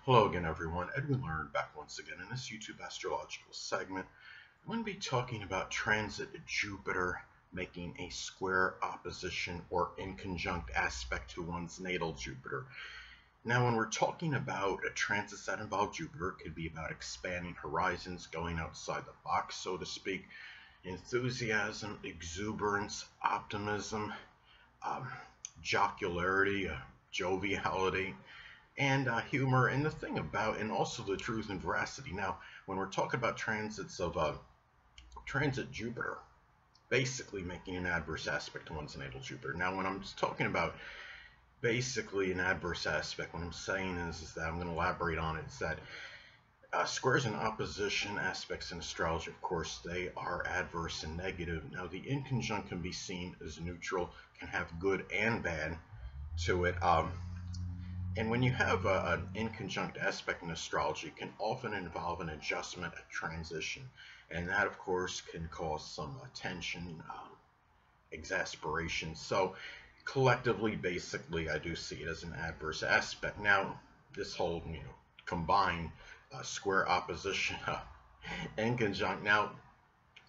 Hello again, everyone. Edwin Learned back once again in this YouTube astrological segment. I'm going to be talking about transit Jupiter making a square opposition or inconjunct aspect to one's natal Jupiter. Now, when we're talking about a transit that involves Jupiter, it could be about expanding horizons, going outside the box, so to speak, enthusiasm, exuberance, optimism, jocularity, joviality, and humor, and the thing about, and also the truth and veracity. Now, when we're talking about transits of transit Jupiter, basically making an adverse aspect to one's natal Jupiter. Now, when I'm just talking about basically an adverse aspect, what I'm saying is that I'm going to elaborate on it, is that squares and opposition aspects in astrology, of course, they are adverse and negative. Now, the inconjunct can be seen as neutral, can have good and bad to it. And when you have an inconjunct aspect in astrology, it can often involve an adjustment, a transition. And that, of course, can cause some tension, exasperation. So collectively, basically, I do see it as an adverse aspect. Now, this whole, combined square opposition inconjunct. Now,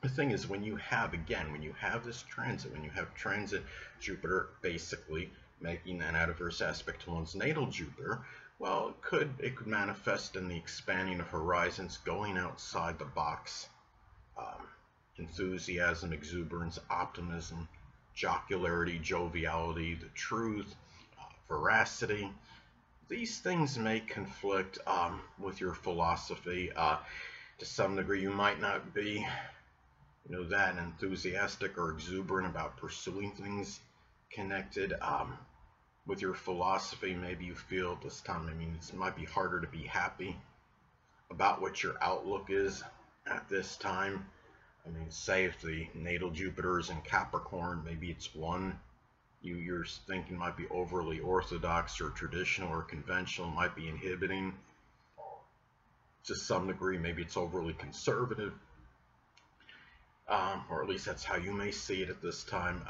the thing is, when you have this transit, when you have transit Jupiter basically making an adverse aspect to one's natal Jupiter, well, it could manifest in the expanding of horizons, going outside the box, enthusiasm, exuberance, optimism, jocularity, joviality, the truth, veracity. These things may conflict with your philosophy. To some degree, you might not be, that enthusiastic or exuberant about pursuing things connected with your philosophy. Maybe you feel this time, it might be harder to be happy about what your outlook is at this time. Say if the natal Jupiter is in Capricorn, maybe it's one you're thinking might be overly orthodox or traditional or conventional, might be inhibiting to some degree. Maybe it's overly conservative, or at least that's how you may see it at this time.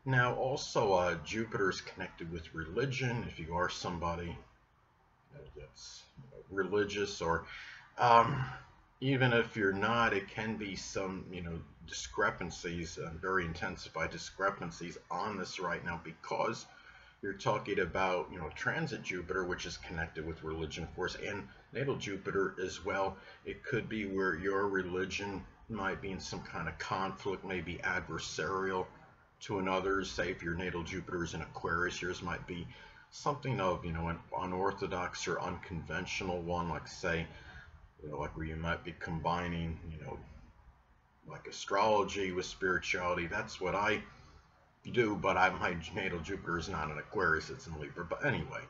Now, also, Jupiter is connected with religion. If you are somebody that's religious, or even if you're not, it can be some, discrepancies, very intensified discrepancies on this right now, because you're talking about, transit Jupiter, which is connected with religion, of course, and natal Jupiter as well. It could be where your religion might be in some kind of conflict, maybe adversarial to another. Say if your natal Jupiter is in Aquarius, yours might be something of, an unorthodox or unconventional one, like say, like where you might be combining, like astrology with spirituality. That's what I do, but my natal Jupiter is not in Aquarius, it's in Libra. But anyway,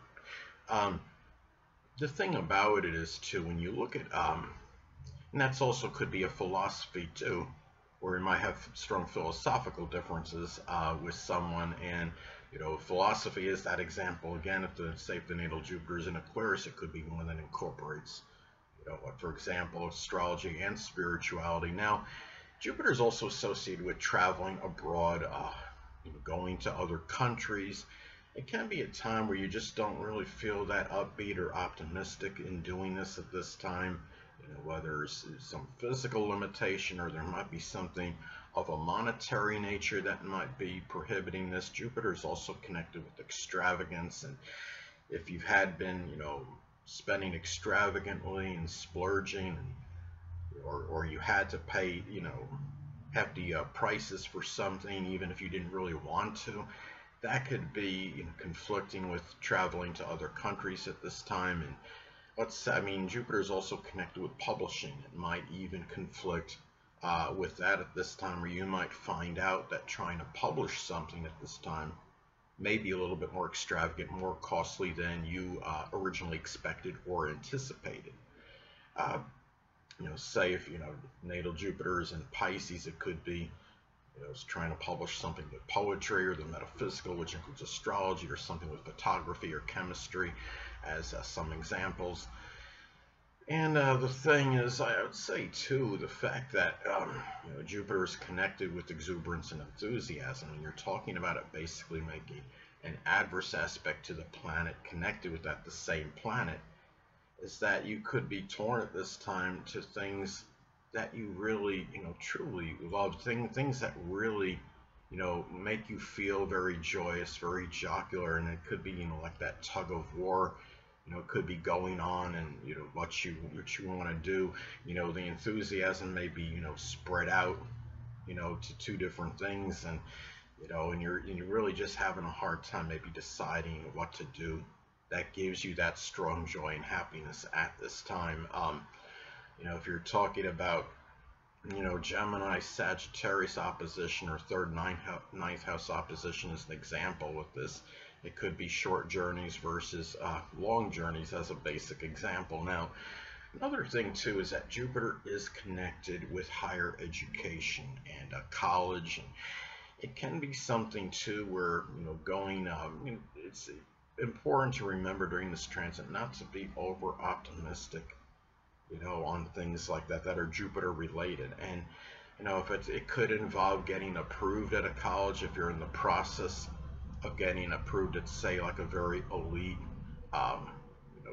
the thing about it is too, when you look at, and that's also could be a philosophy too, where you might have strong philosophical differences with someone, and philosophy is that example. Again, if the natal Jupiter is in Aquarius, it could be one that incorporates, for example, astrology and spirituality. Now, Jupiter is also associated with traveling abroad, going to other countries. It can be a time where you just don't really feel that upbeat or optimistic in doing this at this time. Whether it's some physical limitation, or there might be something of a monetary nature that might be prohibiting this. Jupiter is also connected with extravagance, and if you had been, spending extravagantly and splurging, or you had to pay, hefty prices for something, even if you didn't really want to, that could be conflicting with traveling to other countries at this time. And Jupiter is also connected with publishing. It might even conflict with that at this time, where you might find out that trying to publish something at this time may be a little bit more extravagant, more costly than you originally expected or anticipated. Say if, natal Jupiter is in Pisces, it could be, it's trying to publish something with poetry or the metaphysical, which includes astrology, or something with photography or chemistry, as some examples. And the thing is, I would say too, the fact that Jupiter is connected with exuberance and enthusiasm, and you're talking about it basically making an adverse aspect to the planet connected with that, the same planet, is that you could be torn at this time to things that you really, truly love, things that really, make you feel very joyous, very jocular, and it could be, like that tug of war, it could be going on, and what you want to do, the enthusiasm may be, spread out, to two different things, and and you're really just having a hard time maybe deciding what to do that gives you that strong joy and happiness at this time. If you're talking about, Gemini Sagittarius opposition, or third ninth house opposition is an example with this. It could be short journeys versus long journeys as a basic example. Now, another thing too is that Jupiter is connected with higher education and college, and it can be something too where, going, it's important to remember during this transit not to be over optimistic, on things like that are Jupiter related. And if it could involve getting approved at a college, if you're in the process of getting approved at, say, like a very elite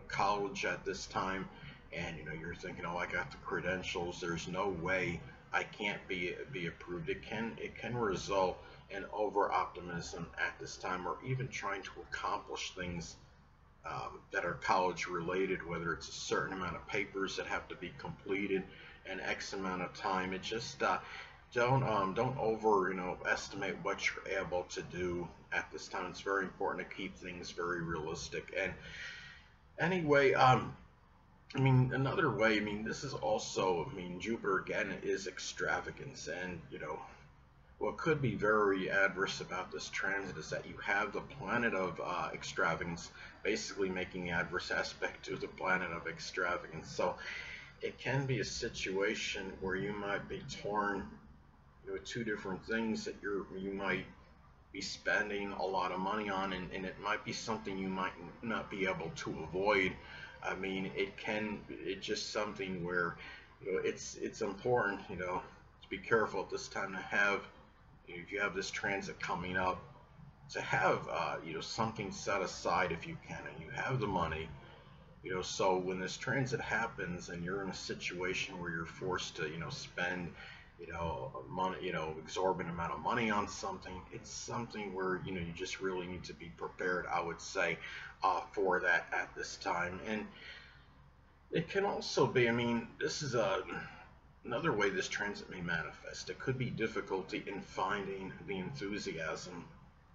college at this time, and you're thinking, oh, I got the credentials, there's no way I can't be approved. It can result in over optimism at this time, or even trying to accomplish things that are college related, whether it's a certain amount of papers that have to be completed in X amount of time. It just don't over estimate what you're able to do at this time. It's very important to keep things very realistic. And anyway, another way, this is also, Jupiter again is extravagance, and what could be very adverse about this transit is that you have the planet of extravagance basically making the adverse aspect to the planet of extravagance. So it can be a situation where you might be torn with two different things that you might be spending a lot of money on, and it might be something you might not be able to avoid. It's just something where it's important to be careful at this time to have, if you have this transit coming up, to have something set aside if you can, and you have the money, so when this transit happens and you're in a situation where you're forced to spend money, exorbitant amount of money on something, it's something where you just really need to be prepared, I would say, for that at this time. And it can also be, this is another way this transit may manifest. It could be difficulty in finding the enthusiasm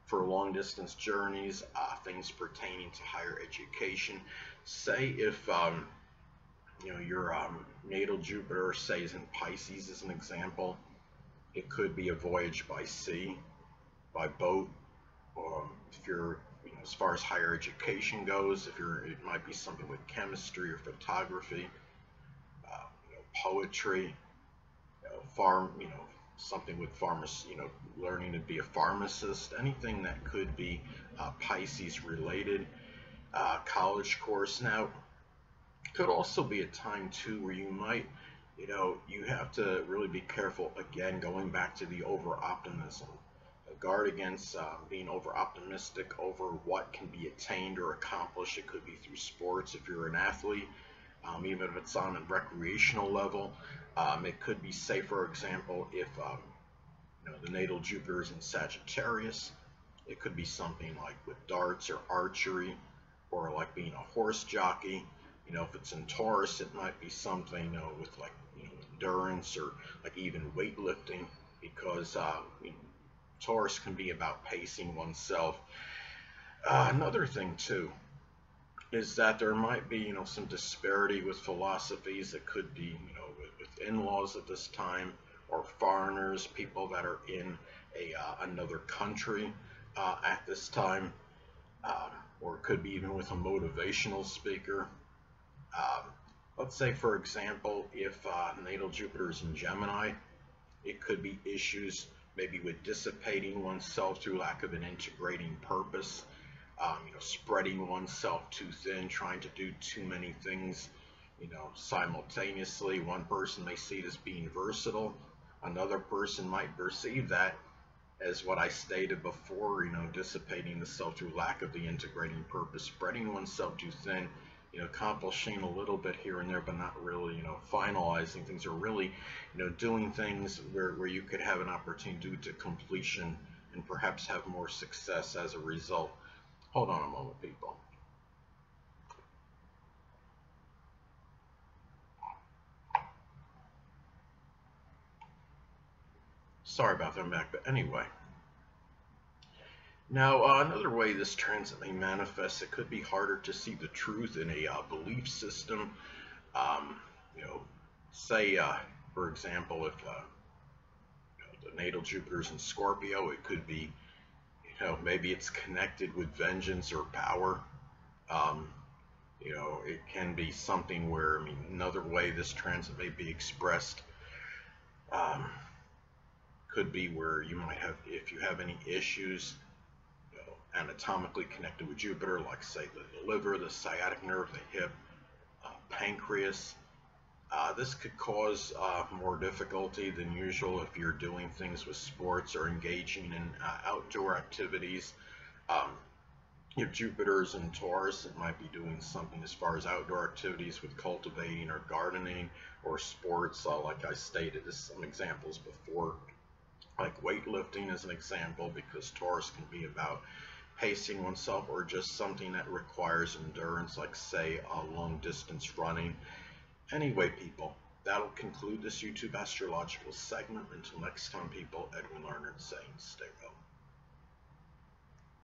for long distance journeys, things pertaining to higher education. Say if your natal Jupiter, say, is in Pisces as an example, it could be a voyage by sea, by boat, or if you're, as far as higher education goes, it might be something with chemistry or photography, poetry, something with learning to be a pharmacist, anything that could be Pisces related, college course. Now, could also be a time too where you might, you have to really be careful, again, going back to the over optimism. Guard against being over optimistic over what can be attained or accomplished. It could be through sports if you're an athlete, even if it's on a recreational level. It could be, say, for example, if the natal Jupiter is in Sagittarius, it could be something like with darts or archery, or like being a horse jockey. If it's in Taurus, it might be something with like endurance, or like even weightlifting, because Taurus can be about pacing oneself. Another thing too is that there might be some disparity with philosophies. That could be with in-laws at this time, or foreigners, people that are in another country at this time, or it could be even with a motivational speaker. Let's say, for example, if natal Jupiter is in Gemini, it could be issues maybe with dissipating oneself through lack of an integrating purpose, spreading oneself too thin, trying to do too many things simultaneously. One person may see it as being versatile. Another person might perceive that as what I stated before, dissipating the self through lack of the integrating purpose, spreading oneself too thin, accomplishing a little bit here and there, but not really, finalizing things, or really, doing things where you could have an opportunity to completion and perhaps have more success as a result. Hold on a moment, people. Sorry about that, Mac, but anyway. Now, another way this transit may manifest, it could be harder to see the truth in a belief system. Um, you know, say, for example, if the natal Jupiter's in Scorpio, it could be, maybe it's connected with vengeance or power. Um, it can be something where, another way this transit may be expressed um, could be where you might have, if you have any issues anatomically connected with Jupiter, like say the liver, the sciatic nerve, the hip, pancreas. This could cause more difficulty than usual if you're doing things with sports or engaging in outdoor activities. Um, if Jupiter's in Taurus, it might be doing something as far as outdoor activities with cultivating or gardening or sports, like I stated as some examples before, like weightlifting as an example, because Taurus can be about pacing oneself, or just something that requires endurance, like say long distance running. Anyway, people, that'll conclude this YouTube astrological segment. Until next time, people, Edwin Lerner saying stay well.